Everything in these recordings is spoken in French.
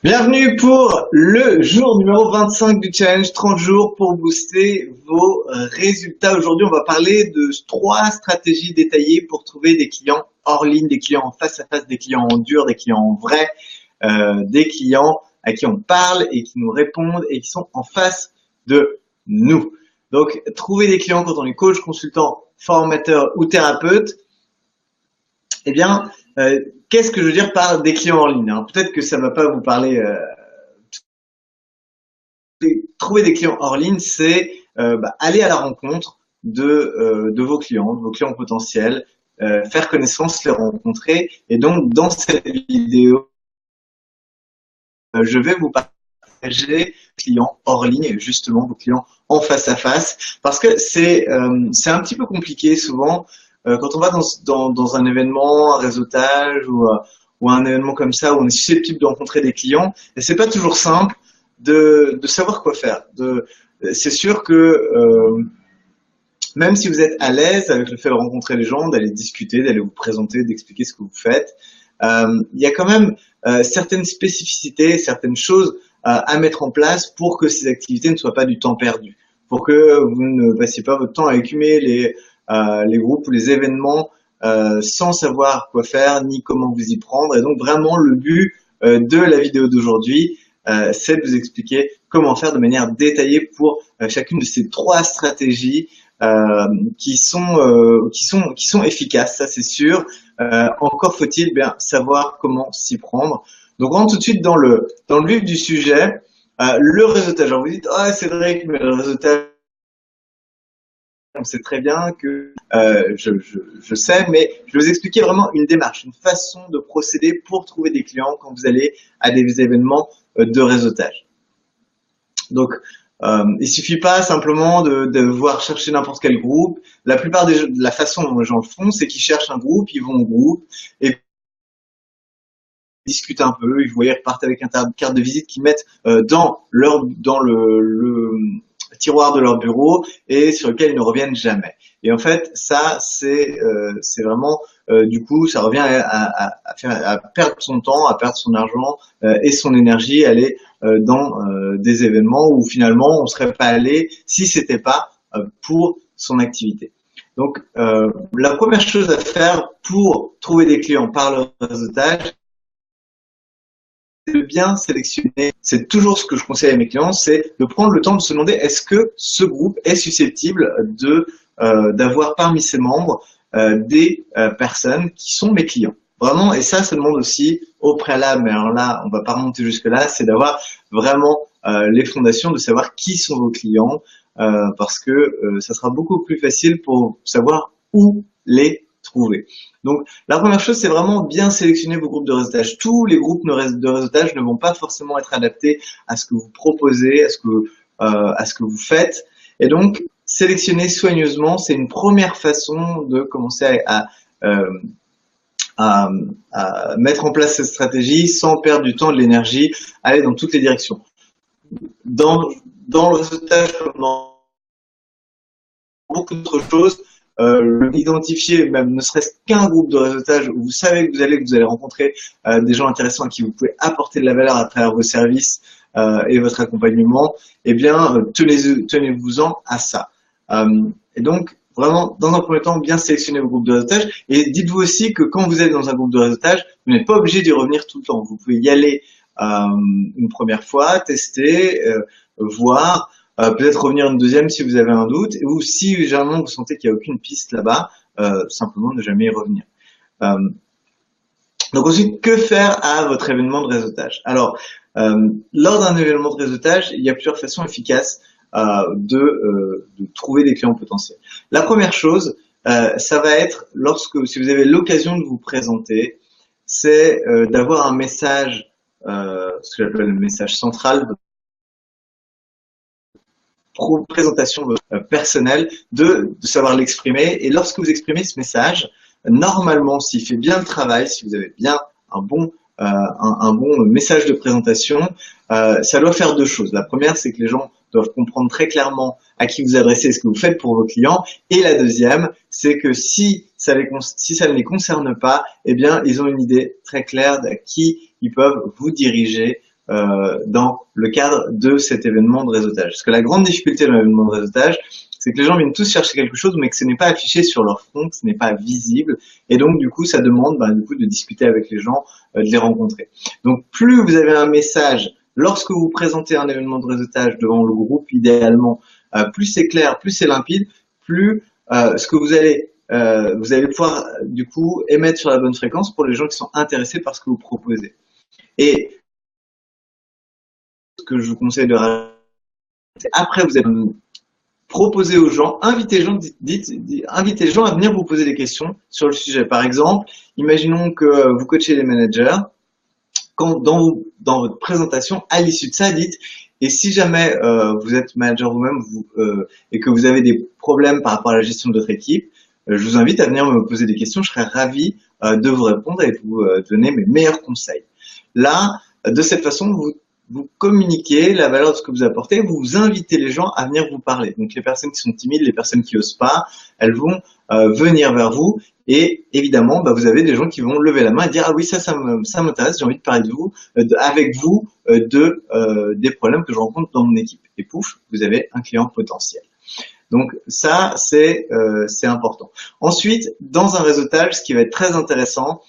Bienvenue pour le jour numéro 25 du challenge 30 jours pour booster vos résultats. Aujourd'hui, on va parler de 3 stratégies détaillées pour trouver des clients hors ligne, des clients en face à face, des clients en dur, des clients en vrai, des clients à qui on parle et qui nous répondent et qui sont en face de nous. Donc, trouver des clients quand on est coach, consultant, formateur ou thérapeute, eh bien, qu'est-ce que je veux dire par des clients en ligne, hein? Peut-être que ça ne va pas vous parler. Trouver des clients hors ligne, c'est aller à la rencontre de vos clients potentiels, faire connaissance, les rencontrer. Et donc, dans cette vidéo, je vais vous partager clients hors ligne, justement vos clients en face à face, parce que c'est un petit peu compliqué souvent quand on va dans un événement, un réseautage ou un événement comme ça où on est susceptible de rencontrer des clients, et c'est pas toujours simple de savoir quoi faire. C'est sûr que même si vous êtes à l'aise avec le fait de rencontrer les gens, d'aller discuter, d'aller vous présenter, d'expliquer ce que vous faites, il y a quand même certaines spécificités, certaines choses à mettre en place pour que ces activités ne soient pas du temps perdu, pour que vous ne passiez pas votre temps à écumer les groupes ou les événements sans savoir quoi faire ni comment vous y prendre. Et donc vraiment le but de la vidéo d'aujourd'hui, c'est de vous expliquer comment faire de manière détaillée pour chacune de ces 3 stratégies qui sont efficaces, ça c'est sûr. Encore faut-il bien savoir comment s'y prendre. Donc on rentre tout de suite dans le vif du sujet. Le réseautage. Alors vous dites, ah Cédric, mais le réseautage, on sait très bien que je sais, mais je vais vous expliquer vraiment une démarche, une façon de procéder pour trouver des clients quand vous allez à des événements de réseautage. Donc, il suffit pas simplement de voir chercher n'importe quel groupe. La plupart de la façon dont les gens le font, c'est qu'ils cherchent un groupe, ils vont au groupe et discutent un peu, ils repartent avec une carte de visite qu'ils mettent dans le tiroir de leur bureau et sur lequel ils ne reviennent jamais. Et en fait, ça, c'est vraiment, du coup, ça revient à perdre son temps, à perdre son argent et son énergie, à aller dans des événements où finalement on serait pas allé si c'était pas pour son activité. Donc, la première chose à faire pour trouver des clients par le réseautage, de bien sélectionner. C'est toujours ce que je conseille à mes clients, c'est de prendre le temps de se demander est-ce que ce groupe est susceptible d'avoir parmi ses membres des personnes qui sont mes clients. Vraiment, et ça demande aussi au préalable, mais alors là, on va pas remonter jusque-là, c'est d'avoir vraiment les fondations, de savoir qui sont vos clients, parce que ça sera beaucoup plus facile pour savoir où les trouver. Donc, la première chose, c'est vraiment bien sélectionner vos groupes de réseautage. Tous les groupes de réseautage ne vont pas forcément être adaptés à ce que vous proposez, à ce que vous faites. Et donc, sélectionner soigneusement, c'est une première façon de commencer à mettre en place cette stratégie sans perdre du temps, de l'énergie, aller dans toutes les directions. Dans le réseautage, comme dans beaucoup d'autres choses, identifier même ne serait-ce qu'un groupe de réseautage où vous savez que vous allez rencontrer des gens intéressants à qui vous pouvez apporter de la valeur à travers vos services et votre accompagnement, eh bien, tenez-vous-en à ça. Et donc, vraiment, dans un premier temps, bien sélectionner vos groupes de réseautage et dites-vous aussi que quand vous êtes dans un groupe de réseautage, vous n'êtes pas obligé d'y revenir tout le temps. Vous pouvez y aller une première fois, tester, voir, peut-être revenir une deuxième si vous avez un doute, ou si généralement vous sentez qu'il n'y a aucune piste là-bas, simplement ne jamais y revenir. Donc ensuite, que faire à votre événement de réseautage? Alors, lors d'un événement de réseautage, il y a plusieurs façons efficaces de trouver des clients potentiels. La première chose, ça va être si vous avez l'occasion de vous présenter, c'est d'avoir un message, ce que j'appelle le message central, présentation personnelle, de savoir l'exprimer. Et lorsque vous exprimez ce message, normalement, s'il fait bien le travail, si vous avez bien un bon message de présentation, ça doit faire 2 choses. La première, c'est que les gens doivent comprendre très clairement à qui vous adressez et ce que vous faites pour vos clients. Et la deuxième, c'est que si ça ne les concerne pas, eh bien, ils ont une idée très claire à qui ils peuvent vous diriger dans le cadre de cet événement de réseautage. Parce que la grande difficulté dans l'événement de réseautage, c'est que les gens viennent tous chercher quelque chose, mais que ce n'est pas affiché sur leur front, que ce n'est pas visible, et donc du coup, ça demande du coup de discuter avec les gens, de les rencontrer. Donc, plus vous avez un message lorsque vous présentez un événement de réseautage devant le groupe, idéalement, plus c'est clair, plus c'est limpide, plus ce que vous allez pouvoir du coup émettre sur la bonne fréquence pour les gens qui sont intéressés par ce que vous proposez. Et ce que je vous conseille de rajouter, après vous allez proposer aux gens, inviter les gens à venir vous poser des questions sur le sujet. Par exemple, imaginons que vous coachez les managers, quand dans votre présentation, à l'issue de ça, dites, et si jamais vous êtes manager vous-même et que vous avez des problèmes par rapport à la gestion de votre équipe, je vous invite à venir me poser des questions, je serai ravi de vous répondre et de vous donner mes meilleurs conseils. Là, de cette façon, vous communiquez la valeur de ce que vous apportez, vous invitez les gens à venir vous parler. Donc les personnes qui sont timides, les personnes qui osent pas, elles vont venir vers vous. Et évidemment, vous avez des gens qui vont lever la main et dire ah oui, ça m'intéresse, j'ai envie de parler de vous, avec vous des problèmes que je rencontre dans mon équipe. Et pouf, vous avez un client potentiel. Donc ça, c'est important. Ensuite, dans un réseautage, ce qui va être très intéressant,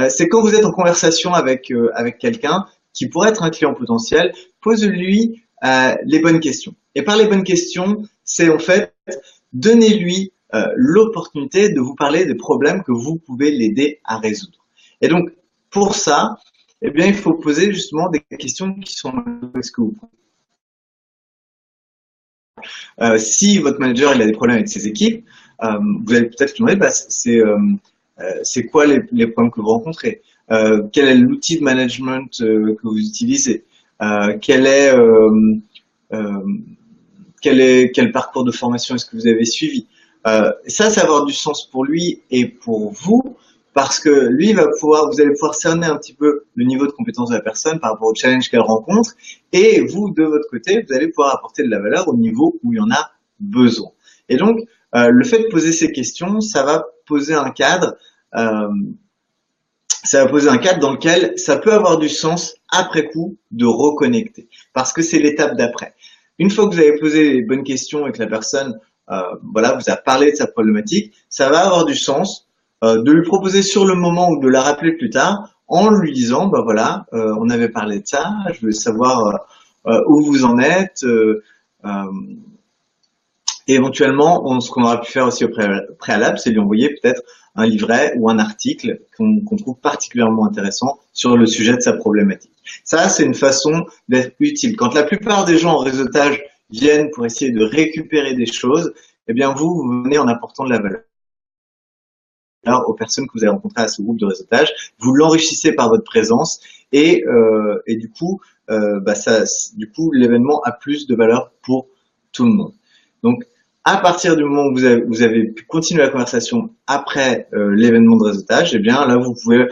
c'est quand vous êtes en conversation avec quelqu'un qui pourrait être un client potentiel, pose-lui les bonnes questions. Et par les bonnes questions, c'est en fait donnez-lui l'opportunité de vous parler des problèmes que vous pouvez l'aider à résoudre. Et donc, pour ça, eh bien, il faut poser justement des questions qui sont ce que vous si votre manager il a des problèmes avec ses équipes, vous allez peut-être lui demander c'est quoi les problèmes que vous rencontrez, quel est l'outil de management que vous utilisez, quel parcours de formation est-ce que vous avez suivi. Ça va avoir du sens pour lui et pour vous, parce que lui vous allez pouvoir cerner un petit peu le niveau de compétence de la personne par rapport au challenge qu'elle rencontre, et vous, de votre côté, vous allez pouvoir apporter de la valeur au niveau où il y en a besoin. Et donc, le fait de poser ces questions, ça va poser un cadre, dans lequel ça peut avoir du sens après coup de reconnecter, parce que c'est l'étape d'après. Une fois que vous avez posé les bonnes questions et que la personne vous a parlé de sa problématique, ça va avoir du sens de lui proposer sur le moment ou de la rappeler plus tard en lui disant on avait parlé de ça, je veux savoir où vous en êtes, et éventuellement ce qu'on aura pu faire aussi au préalable, c'est lui envoyer peut-être un livret ou un article qu'on trouve particulièrement intéressant sur le sujet de sa problématique. Ça, c'est une façon d'être utile. Quand la plupart des gens en réseautage viennent pour essayer de récupérer des choses, eh bien vous venez en apportant de la valeur aux personnes que vous avez rencontrées à ce groupe de réseautage, vous l'enrichissez par votre présence et du coup, l'événement a plus de valeur pour tout le monde. Donc, à partir du moment où vous avez pu continuer la conversation après l'événement de réseautage, eh bien là vous pouvez,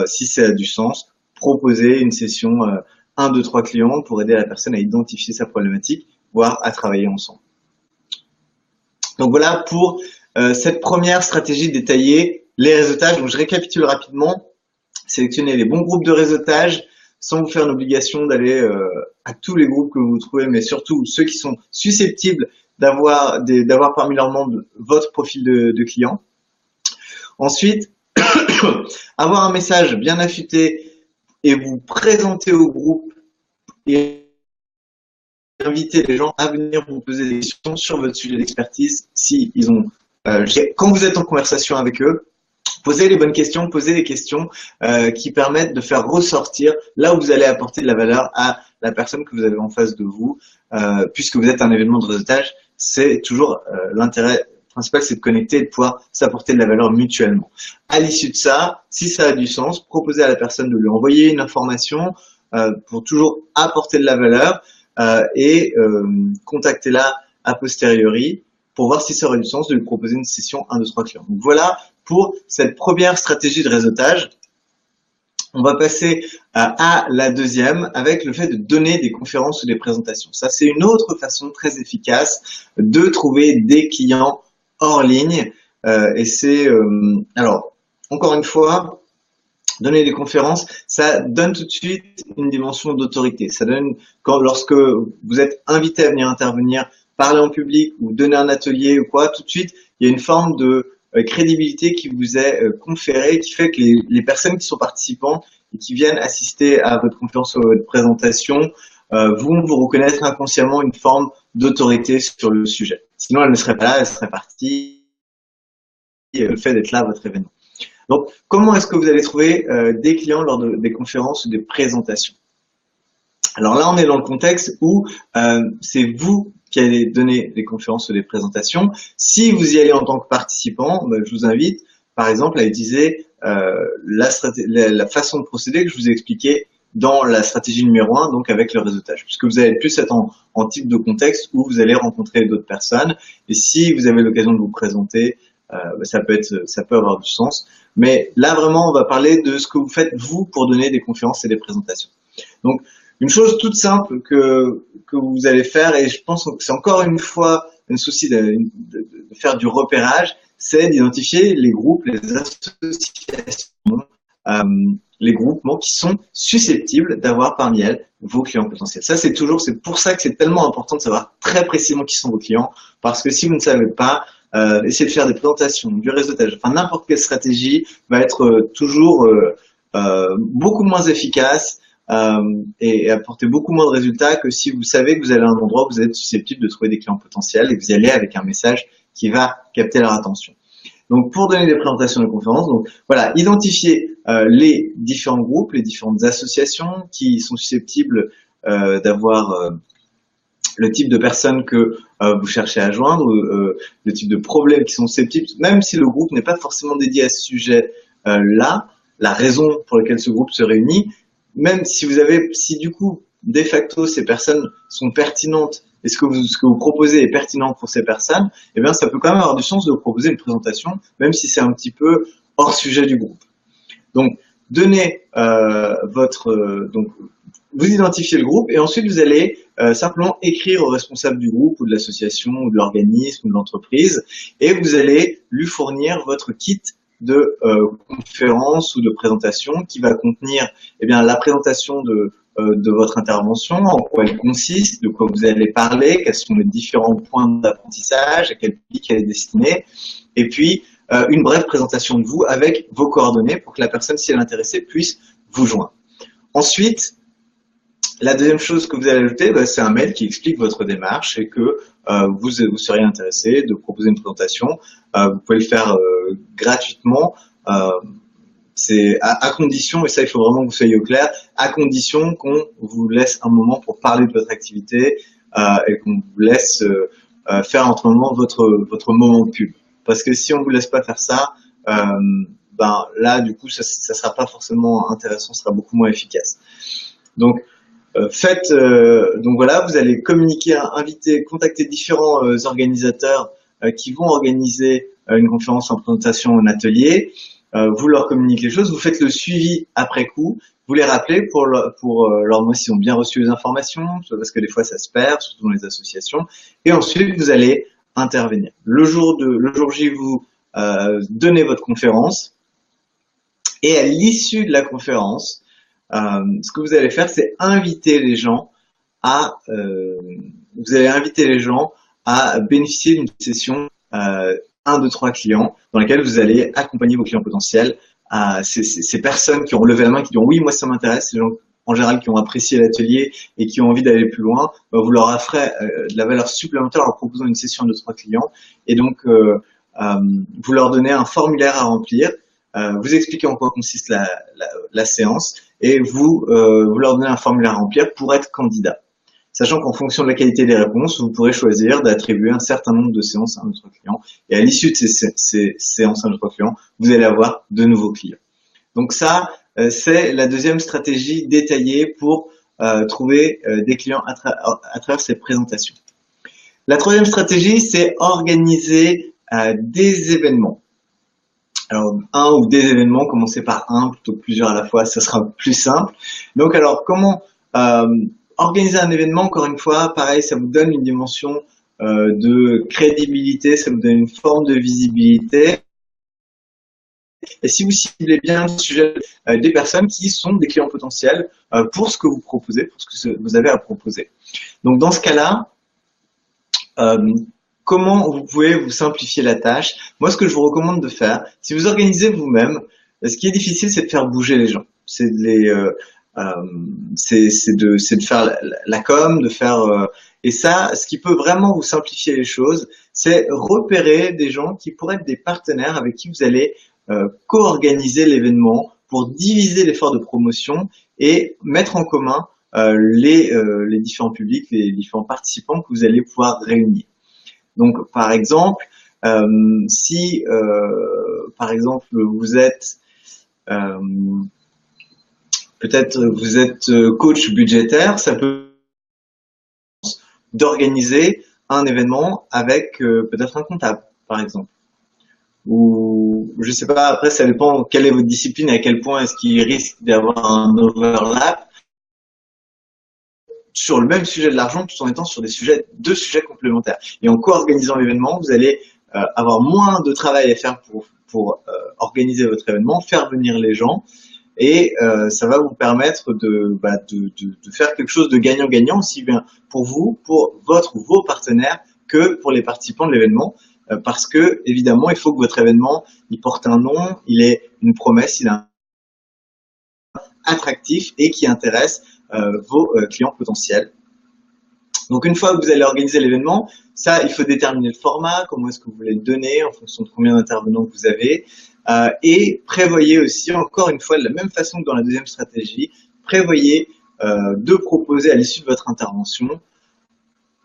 si ça a du sens, proposer une session 1, 2, 3 clients pour aider la personne à identifier sa problématique, voire à travailler ensemble. Donc voilà pour cette première stratégie détaillée, les réseautages. Donc je récapitule rapidement. Sélectionnez les bons groupes de réseautage sans vous faire une obligation d'aller à tous les groupes que vous trouvez, mais surtout ceux qui sont susceptibles d'avoir parmi leurs membres votre profil de client. Ensuite, avoir un message bien affûté et vous présenter au groupe et inviter les gens à venir vous poser des questions sur votre sujet d'expertise quand vous êtes en conversation avec eux. Posez les bonnes questions, posez des questions qui permettent de faire ressortir là où vous allez apporter de la valeur à la personne que vous avez en face de vous, puisque vous êtes un événement de réseautage. C'est toujours l'intérêt principal, c'est de connecter et de pouvoir s'apporter de la valeur mutuellement. À l'issue de ça, si ça a du sens, proposez à la personne de lui envoyer une information pour toujours apporter de la valeur et contactez-la a posteriori pour voir si ça aurait du sens de lui proposer une session 1, 2, 3 clients. Donc voilà pour cette première stratégie de réseautage. On va passer à la deuxième avec le fait de donner des conférences ou des présentations. Ça, c'est une autre façon très efficace de trouver des clients hors ligne. Et c'est, alors, encore une fois, Donner des conférences, ça donne tout de suite une dimension d'autorité. Ça donne, lorsque vous êtes invité à venir intervenir, parler en public ou donner un atelier ou quoi, tout de suite, il y a une forme de crédibilité qui vous est conférée, qui fait que les personnes qui sont participants et qui viennent assister à votre conférence ou à votre présentation vont vous reconnaître inconsciemment une forme d'autorité sur le sujet. Sinon, elles ne seraient pas là, elles seraient parties. Le fait d'être là à votre événement. Donc, comment est-ce que vous allez trouver des clients lors des conférences ou des présentations? Alors là, on est dans le contexte où c'est vous qui allez donner des conférences ou des présentations. Si vous y allez en tant que participant, je vous invite, par exemple, à utiliser la façon de procéder que je vous ai expliqué dans la stratégie numéro 1, donc avec le réseautage, puisque vous allez plus être en type de contexte où vous allez rencontrer d'autres personnes. Et si vous avez l'occasion de vous présenter, ça peut avoir du sens. Mais là, vraiment, on va parler de ce que vous faites, vous, pour donner des conférences et des présentations. Donc, une chose toute simple que vous allez faire, et je pense que c'est encore une fois un souci de faire du repérage, c'est d'identifier les groupes, les associations, les groupements qui sont susceptibles d'avoir parmi elles vos clients potentiels. Ça, c'est pour ça que c'est tellement important de savoir très précisément qui sont vos clients, parce que si vous ne savez pas, essayer de faire des présentations, du réseautage, enfin n'importe quelle stratégie va être toujours beaucoup moins efficace et apporter beaucoup moins de résultats que si vous savez que vous allez à un endroit où vous êtes susceptible de trouver des clients potentiels et que vous y allez avec un message qui va capter leur attention. Donc, pour donner des présentations de conférences, donc voilà, identifier les différents groupes, les différentes associations qui sont susceptibles d'avoir le type de personnes que vous cherchez à joindre, le type de problèmes qui sont susceptibles, même si le groupe n'est pas forcément dédié à ce sujet-là, la raison pour laquelle ce groupe se réunit, même si du coup, de facto, ces personnes sont pertinentes et ce que vous proposez est pertinent pour ces personnes, eh bien, ça peut quand même avoir du sens de vous proposer une présentation, même si c'est un petit peu hors sujet du groupe. Donc, donnez donc, vous identifiez le groupe et ensuite vous allez simplement écrire au responsable du groupe ou de l'association ou de l'organisme ou de l'entreprise et vous allez lui fournir votre kit de conférence ou de présentation qui va contenir la présentation de votre intervention, en quoi elle consiste, de quoi vous allez parler, quels sont les différents points d'apprentissage, à quel public elle est destinée, et puis une brève présentation de vous avec vos coordonnées pour que la personne, si elle est intéressée, puisse vous joindre. Ensuite, la deuxième chose que vous allez ajouter, c'est un mail qui explique votre démarche et que vous seriez intéressé de proposer une présentation. Vous pouvez le faire gratuitement. C'est à condition, et ça il faut vraiment que vous soyez au clair, à condition qu'on vous laisse un moment pour parler de votre activité et qu'on vous laisse faire entre moment votre moment de pub. Parce que si on vous laisse pas faire ça, là du coup ça sera pas forcément intéressant, ça sera beaucoup moins efficace. Donc donc voilà, vous allez communiquer, contacter différents organisateurs qui vont organiser une conférence en présentation en atelier. Vous leur communiquez les choses, vous faites le suivi après coup, vous les rappelez pour leur demander s'ils ont bien reçu les informations, parce que des fois ça se perd, surtout dans les associations, et ensuite vous allez intervenir. Le jour J, vous donnez votre conférence, et à l'issue de la conférence, ce que vous allez faire, c'est inviter les gens à bénéficier d'une session 1, 2, 3 clients dans laquelle vous allez accompagner vos clients potentiels, ces personnes qui ont levé la main, qui disent oui, moi ça m'intéresse, ces gens en général qui ont apprécié l'atelier et qui ont envie d'aller plus loin, vous leur offrez de la valeur supplémentaire en leur proposant une session de 3 clients et donc vous leur donnez un formulaire à remplir, vous expliquez en quoi consiste la séance et vous leur donnez un formulaire à remplir pour être candidat. Sachant qu'en fonction de la qualité des réponses, vous pourrez choisir d'attribuer un certain nombre de séances à notre client. Et à l'issue de ces séances à notre client, vous allez avoir de nouveaux clients. Donc ça, c'est la deuxième stratégie détaillée pour trouver des clients à travers ces présentations. La troisième stratégie, c'est organiser des événements. Alors, un ou des événements, commencez par un plutôt que plusieurs à la fois, ça sera plus simple. Donc, alors, comment organiser un événement, encore une fois, pareil, ça vous donne une dimension de crédibilité, ça vous donne une forme de visibilité. et si vous ciblez bien le sujet des personnes qui sont des clients potentiels pour ce que vous proposez, pour ce que vous avez à proposer. Donc dans ce cas-là, comment vous pouvez vous simplifier la tâche? Moi, ce que je vous recommande de faire, si vous organisez vous-même, ce qui est difficile, c'est de faire bouger les gens. C'est de faire la com, de faire et ça, ce qui peut vraiment vous simplifier les choses, c'est repérer des gens qui pourraient être des partenaires avec qui vous allez co-organiser l'événement pour diviser l'effort de promotion et mettre en commun les différents publics, les différents participants que vous allez pouvoir réunir. Donc, par exemple, si par exemple vous êtes peut-être vous êtes coach budgétaire, ça peut d'organiser un événement avec peut-être un comptable, par exemple. Ou je sais pas, après ça dépend quelle est votre discipline et à quel point est-ce qu'il risque d'avoir un overlap sur le même sujet de l'argent tout en étant sur deux sujets complémentaires. Et en co-organisant l'événement, vous allez avoir moins de travail à faire pour organiser votre événement, faire venir les gens, et ça va vous permettre de faire quelque chose de gagnant-gagnant, aussi bien pour vous, pour votre ou vos partenaires, que pour les participants de l'événement, parce que évidemment, il faut que votre événement, il porte un nom, il ait une promesse, il est attractif et qui intéresse vos clients potentiels. Donc une fois que vous allez organiser l'événement, ça, il faut déterminer le format, comment est-ce que vous voulez le donner en fonction de combien d'intervenants que vous avez. Et prévoyez aussi, encore une fois, de la même façon que dans la deuxième stratégie, prévoyez de proposer à l'issue de votre intervention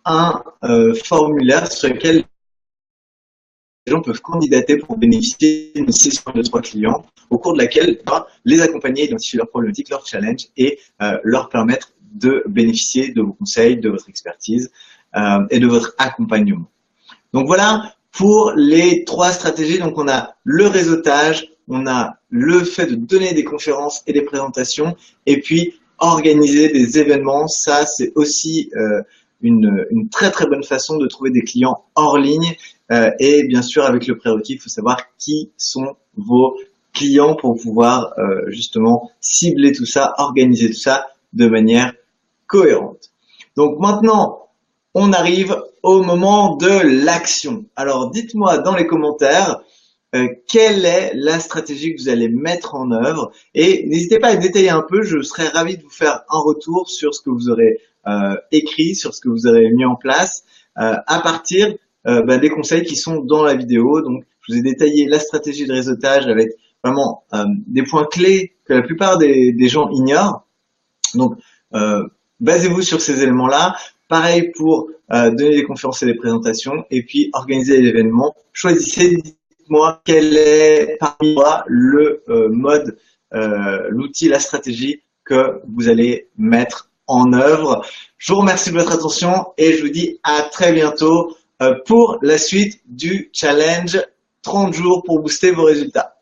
un formulaire sur lequel les gens peuvent candidater pour bénéficier d'une session de 3 clients au cours de laquelle on va les accompagner, identifier leurs problématiques, leurs challenges et leur permettre de bénéficier de vos conseils, de votre expertise et de votre accompagnement. Donc voilà pour les 3 stratégies. Donc on a le réseautage, on a le fait de donner des conférences et des présentations, et puis organiser des événements. Ça, c'est aussi une très très bonne façon de trouver des clients hors ligne. Et bien sûr, avec le prérequis, il faut savoir qui sont vos clients pour pouvoir justement cibler tout ça, organiser tout ça de manière cohérente. Donc maintenant, on arrive au moment de l'action. Alors dites-moi dans les commentaires quelle est la stratégie que vous allez mettre en œuvre, et n'hésitez pas à détailler un peu, je serais ravi de vous faire un retour sur ce que vous aurez écrit, sur ce que vous aurez mis en place à partir des conseils qui sont dans la vidéo. Donc je vous ai détaillé la stratégie de réseautage avec vraiment des points clés que la plupart des gens ignorent. Donc basez-vous sur ces éléments-là. Pareil pour donner des conférences et des présentations, et puis organiser l'événement. Choisissez, dites-moi quel est parmi moi le mode, l'outil, la stratégie que vous allez mettre en œuvre. Je vous remercie de votre attention et je vous dis à très bientôt pour la suite du challenge 30 jours pour booster vos résultats.